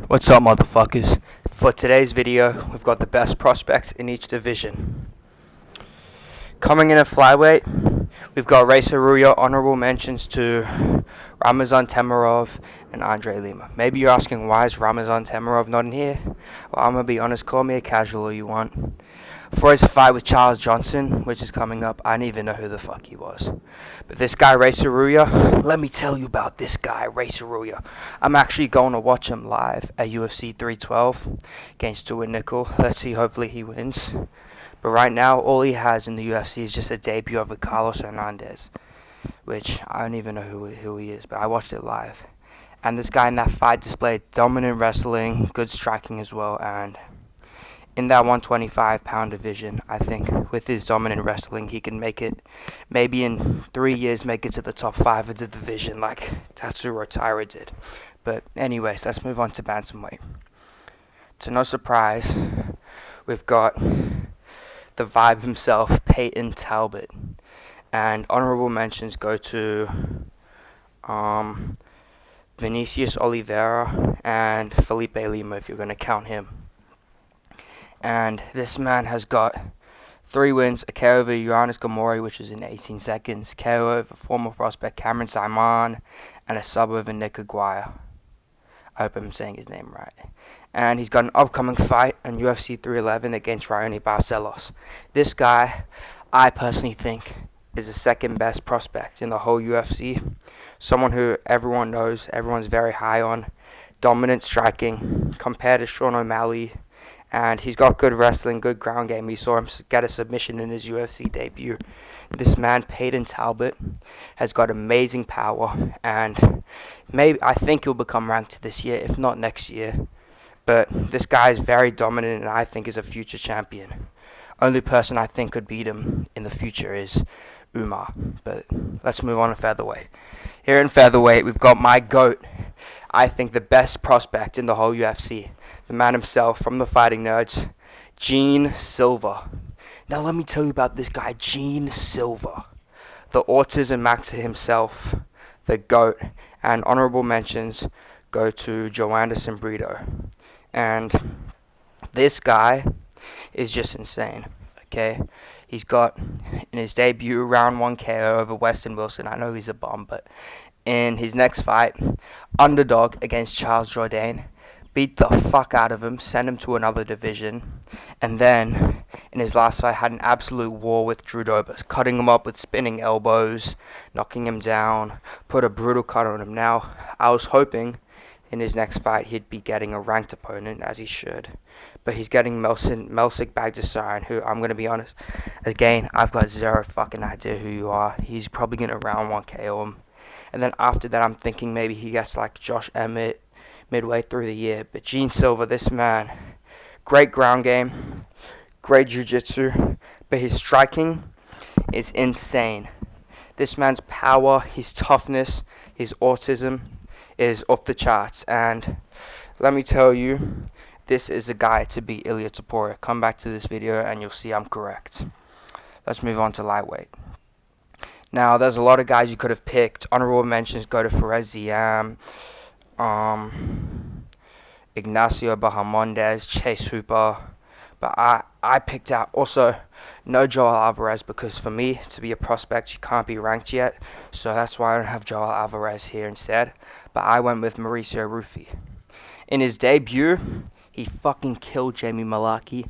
What's up, motherfuckers? For today's video, we've got the best prospects in each division. Coming in at flyweight, we've got Racer Ruya, honorable mentions to Ramazan Temirov and Andre Lima. Maybe you're asking, why is Ramazan Temirov not in here? Well, I'm gonna be honest, call me a casual all you want. For his fight with Charles Johnson, which is coming up, I didn't even know who the fuck he was. But this guy, Racer Ruya, let me tell you about this guy, Racer Ruya. I'm actually going to watch him live at UFC 312 against Stuart Nickel. Let's see, hopefully he wins. But right now, all he has in the UFC is just a debut of Carlos Hernandez, which I don't even know who he is, but I watched it live. And this guy in that fight displayed dominant wrestling, good striking as well, and in that 125-pound division, I think with his dominant wrestling, he can make it, maybe in 3 years, make it to the top 5 of the division like Tatsuro Taira did. But anyways, let's move on to bantamweight. To no surprise, we've got the Vibe himself, Peyton Talbot. And honorable mentions go to Vinicius Oliveira and Felipe Lima, if you're going to count him. And this man has got 3 wins, a KO over Ioannis Gamori, which was in 18 seconds, KO over former prospect Cameron Simon, and a sub over Nick Aguirre. I hope I'm saying his name right. And he's got an upcoming fight on UFC 311 against Raoni Barcelos. This guy, I personally think, is the second best prospect in the whole UFC. Someone who everyone knows, everyone's very high on. Dominant striking, compared to Sean O'Malley. And he's got good wrestling, good ground game. We saw him get a submission in his UFC debut. This man, Peyton Talbot, has got amazing power, and I think he'll become ranked this year, if not next year. But this guy is very dominant, and I think is a future champion. Only person I think could beat him in the future is Umar. But let's move on to featherweight. Here in featherweight, we've got my GOAT. I think the best prospect in the whole UFC. The man himself from the Fighting Nerds, Gene Silva. Now let me tell you about this guy, Gene Silva. The autism master himself, the GOAT. And honorable mentions go to Joanderson Brito. And this guy is just insane, okay? He's got, in his debut, round 1 KO over Weston Wilson. I know he's a bum, but in his next fight, underdog against Charles Jourdain, beat the fuck out of him, sent him to another division, and then in his last fight had an absolute war with Drew Dober, cutting him up with spinning elbows, knocking him down, put a brutal cut on him. Now, I was hoping in his next fight he'd be getting a ranked opponent, as he should, but he's getting Melsik Bagdasaryan, who, I'm going to be honest, again, I've got zero fucking idea who you are. He's probably going to round 1 KO him. And then after that, I'm thinking maybe he gets like Josh Emmett midway through the year. But Gene Silva, this man, great ground game, great jiu-jitsu, but his striking is insane. This man's power, his toughness, his autism is off the charts. And let me tell you, this is a guy to beat Ilia Topuria. Come back to this video and you'll see I'm correct. Let's move on to lightweight. Now, there's a lot of guys you could have picked. Honorable mentions go to Fares Ziam, Ignacio Bahamondes, Chase Hooper. But I picked out also no Joel Alvarez, because for me, to be a prospect, you can't be ranked yet. So that's why I don't have Joel Alvarez here instead. But I went with Mauricio Rufy. In his debut, he fucking killed Jamie Malaki.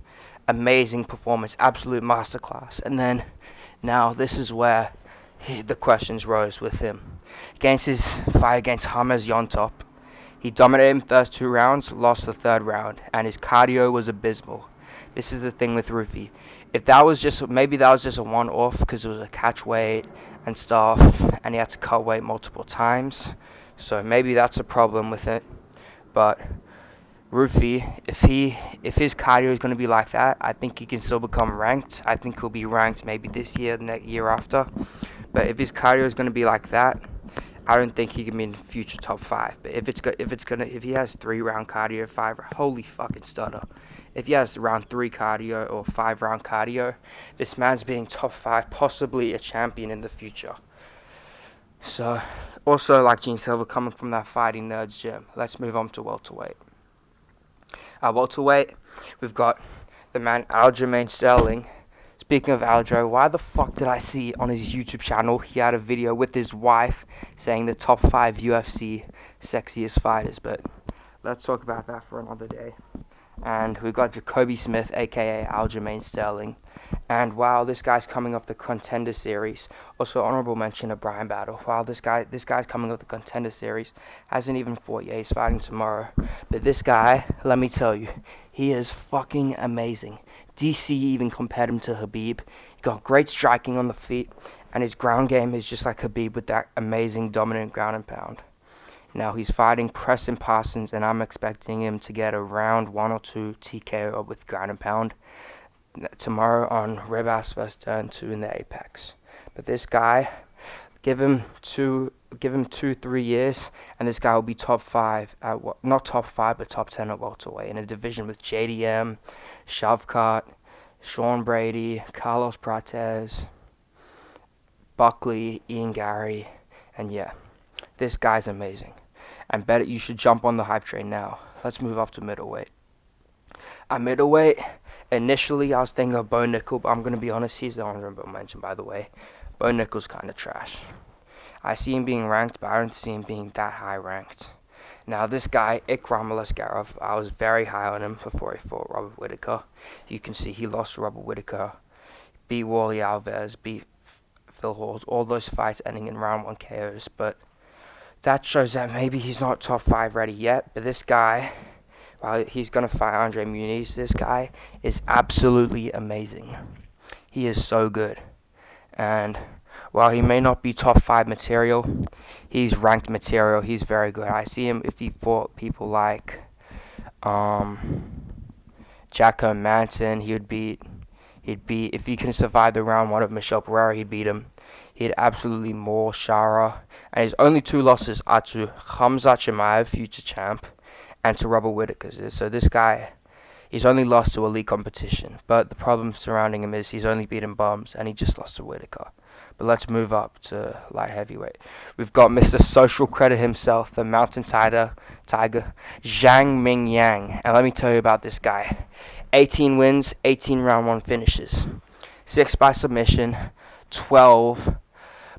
Amazing performance, absolute masterclass. And then, now this is where the questions rose with him. Against his fight against James Yontop, he dominated him first 2 rounds, lost the 3rd round, and his cardio was abysmal. This is the thing with Rufy. If that was just, maybe that was just a one-off because it was a catch weight and stuff, and he had to cut weight multiple times. So maybe that's a problem with it. But Rufy, if his cardio is going to be like that, I think he can still become ranked. I think he'll be ranked maybe this year, next year after. But if his cardio is going to be like that, I don't think he can be in the future top 5. But if he has 3-round cardio, 5, holy fucking stutter. If he has round 3 cardio or 5-round cardio, this man's being top 5, possibly a champion in the future. So, also like Gene Silva coming from that Fighting Nerds gym. Let's move on to welterweight. At welterweight, we've got the man Aljamain Sterling. Speaking of Aljo, why the fuck did I see on his YouTube channel he had a video with his wife saying the top 5 UFC sexiest fighters? But let's talk about that for another day. And we've got Jacoby Smith, aka Aljamain Sterling. And wow, this guy's coming off the Contender Series. Also, honorable mention of Brian Battle. Wow, this guy's coming off the Contender Series. Hasn't even fought yet. He's fighting tomorrow. But this guy, let me tell you, he is fucking amazing. DC even compared him to Khabib. He got great striking on the feet, and his ground game is just like Khabib with that amazing dominant ground and pound. Now he's fighting Preston Parsons, and I'm expecting him to get a round 1 or 2 TKO with ground and pound tomorrow on Ribas vs. Turn 2 in the Apex. But this guy, give him 2-3 years, and this guy will be top 5 at not top 5 but top 10 at welterweight in a division with JDM, Shavkat, Sean Brady, Carlos Prates, Buckley, Ian Gary, and yeah, this guy's amazing. And bet you should jump on the hype train now. Let's move up to middleweight. At middleweight, initially I was thinking of Bo Nickel, but I'm going to be honest, he's the honorable mention, by the way. Bo Nickel's kind of trash. I see him being ranked, but I don't see him being that high ranked. Now this guy, Ikram Aliskerov, I was very high on him before he fought Robert Whittaker. You can see he lost to Robert Whittaker, beat Wally Alves, beat Phil Halls, all those fights ending in round 1 KOs, but that shows that maybe he's not top 5 ready yet. But this guy, while he's going to fight Andre Muniz, this guy is absolutely amazing. He is so good. And while he may not be top 5 material, he's ranked material. He's very good. I see him if he fought people like Jacko Manson, he'd beat, if he can survive the round 1 of Michel Pereira, he'd beat him. He'd absolutely maul Shara. And his only 2 losses are to Khamzat Chimaev, future champ, and to Robert Whittaker. So this guy, he's only lost to elite competition. But the problem surrounding him is he's only beaten bums, and he just lost to Whittaker. But let's move up to light heavyweight. We've got Mr. Social Credit himself, the Mountain Tiger, Zhang Ming Yang. And let me tell you about this guy. 18 wins, 18 round 1 finishes. 6 by submission, 12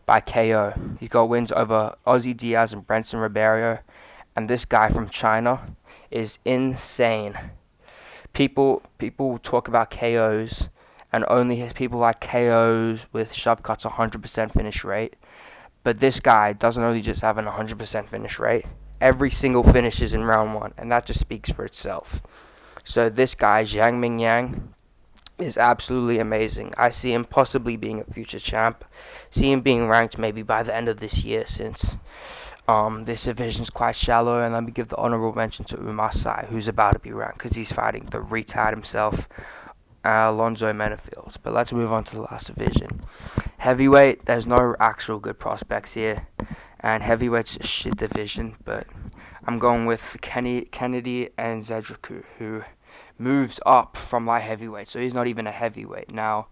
by KO. He's got wins over Ozzy Diaz and Brenson Ribeiro. And this guy from China is insane. People talk about KOs, and only people like KOs with Shavkat's 100% finish rate. But this guy doesn't only just have an 100% finish rate. Every single finish is in round 1, and that just speaks for itself. So this guy, Zhang Ming Yang, is absolutely amazing. I see him possibly being a future champ. See him being ranked maybe by the end of this year, since this division's quite shallow. And let me give the honorable mention to Umar Sai, who's about to be ranked because he's fighting the retard himself, Alonzo Menafield. But let's move on to the last division. Heavyweight, there's no actual good prospects here, and heavyweight's a shit division, but I'm going with Kennedy and Zedriku, who moves up from light heavyweight, so he's not even a heavyweight. Now,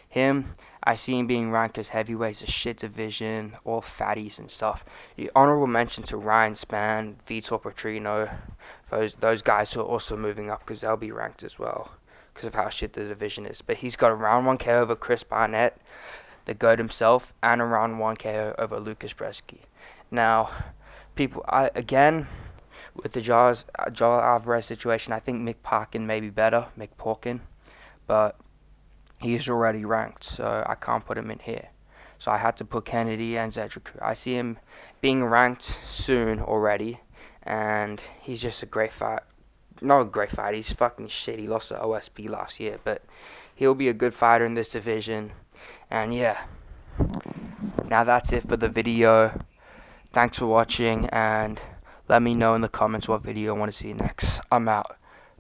him, I see him being ranked as heavyweight. It's a shit division, all fatties and stuff. The honorable mention to Ryan Spann, Vitor Petrino, those guys who are also moving up, because they'll be ranked as well, because of how shit the division is. But he's got a round 1 KO over Chris Barnett, the GOAT himself, and a round 1 KO over Lucas Bresky. Now, again, with the Joel Alvarez situation, I think Mick Parkin may be better, Mick Porkin, but he's already ranked, so I can't put him in here. So I had to put Kennedy and Zedriku. I see him being ranked soon already, and he's just a great fight. Not a great fight, he's fucking shit. He lost to OSP last year, but he'll be a good fighter in this division. And yeah, now that's it for the video. Thanks for watching, and let me know in the comments what video you want to see next. I'm out.